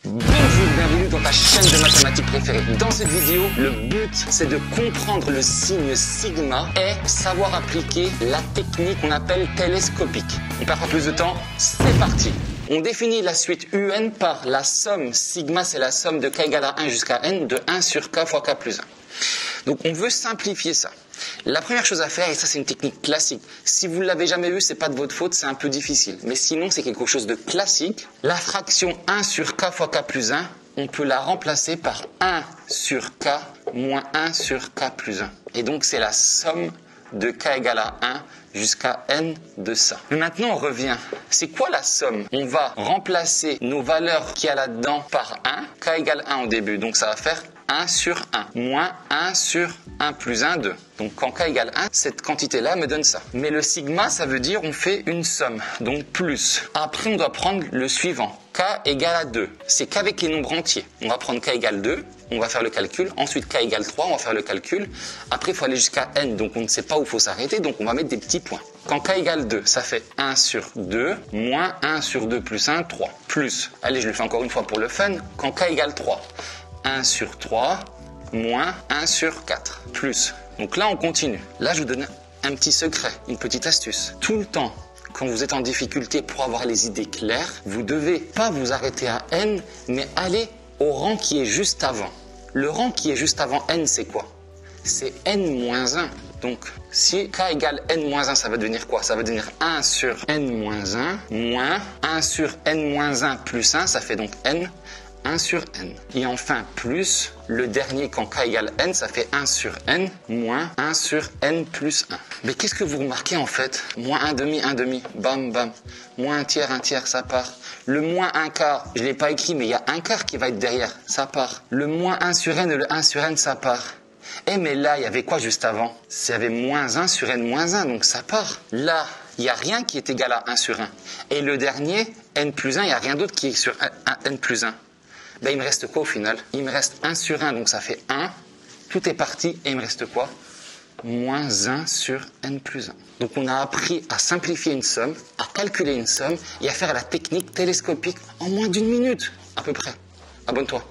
Bonjour, bienvenue dans ta chaîne de mathématiques préférée. Dans cette vidéo, le but c'est de comprendre le signe sigma et savoir appliquer la technique qu'on appelle télescopique. On perd pas plus de temps, c'est parti. On définit la suite UN par la somme sigma, c'est la somme de k égale à 1 jusqu'à n de 1 sur k fois k plus 1. Donc on veut simplifier ça. La première chose à faire, et ça c'est une technique classique, si vous ne l'avez jamais vu, c'est pas de votre faute, c'est un peu difficile. Mais sinon c'est quelque chose de classique. La fraction 1 sur k fois k plus 1, on peut la remplacer par 1 sur k moins 1 sur k plus 1. Et donc c'est la somme de k égale à 1 jusqu'à n de ça. Mais maintenant on revient. C'est quoi la somme? On va remplacer nos valeurs qu'il y a là-dedans par 1, k égale 1 au début, donc ça va faire 1 sur 1, moins 1 sur 1 plus 1, 2. Donc quand k égale 1, cette quantité-là me donne ça. Mais le sigma, ça veut dire on fait une somme, donc plus. Après, on doit prendre le suivant, k égale à 2. C'est qu'avec les nombres entiers. On va prendre k égale 2, on va faire le calcul. Ensuite, k égale 3, on va faire le calcul. Après, il faut aller jusqu'à n, donc on ne sait pas où il faut s'arrêter, donc on va mettre des petits points. Quand k égale 2, ça fait 1 sur 2, moins 1 sur 2 plus 1, 3. Plus, allez, je le fais encore une fois pour le fun. Quand k égale 3, 1 sur 3, moins 1 sur 4, plus. Donc là, on continue. Là, je vous donne un petit secret, une petite astuce. Tout le temps, quand vous êtes en difficulté pour avoir les idées claires, vous devez pas vous arrêter à n, mais aller au rang qui est juste avant. Le rang qui est juste avant n, c'est quoi? C'est n moins 1. Donc, si k égale n moins 1, ça va devenir quoi? Ça va devenir 1 sur n moins 1, moins 1 sur n moins 1 plus 1, ça fait donc n. 1 sur n. Et enfin, plus le dernier, quand k égale n, ça fait 1 sur n, moins 1 sur n plus 1. Mais qu'est-ce que vous remarquez en fait? Moins 1 demi, bam, bam. Moins 1 tiers, ça part. Le moins 1 quart, je ne l'ai pas écrit, mais il y a 1 quart qui va être derrière, ça part. Le moins 1 sur n et le 1 sur n, ça part. Eh mais là, il y avait quoi juste avant? Il y avait moins 1 sur n moins 1, donc ça part. Là, il n'y a rien qui est égal à 1 sur 1. Et le dernier, n plus 1, il n'y a rien d'autre qui est sur n plus 1. Ben, il me reste quoi au final? Il me reste 1 sur 1, donc ça fait 1. Tout est parti et il me reste quoi? Moins 1 sur n plus 1. Donc on a appris à simplifier une somme, à calculer une somme et à faire la technique télescopique en moins d'1 minute, à peu près. Abonne-toi.